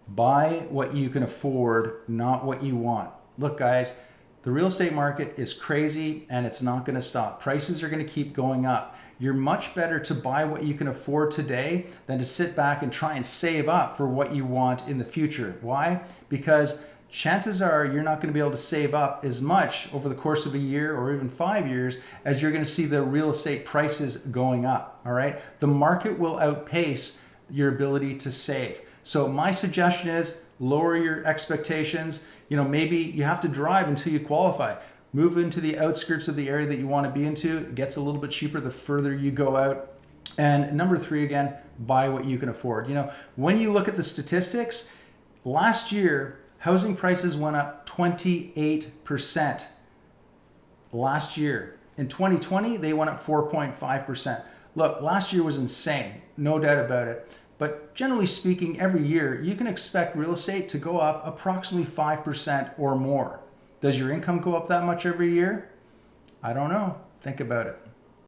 Buy what you can afford, not what you want. Look, guys, the real estate market is crazy and it's not going to stop. Prices are going to keep going up. You're much better to buy what you can afford today than to sit back and try and save up for what you want in the future. Why? Because chances are you're not going to be able to save up as much over the course of a year or even 5 years as you're going to see the real estate prices going up. All right. The market will outpace your ability to save. So my suggestion is lower your expectations. Maybe you have to drive until you qualify. Move into the outskirts of the area that you want to be into. It gets a little bit cheaper the further you go out. And number 3, again, buy what you can afford. When you look at the statistics, last year, housing prices went up 28%. Last year. In 2020, they went up 4.5%. Look, last year was insane, no doubt about it. But generally speaking, every year, you can expect real estate to go up approximately 5% or more. Does your income go up that much every year? I don't know. Think about it.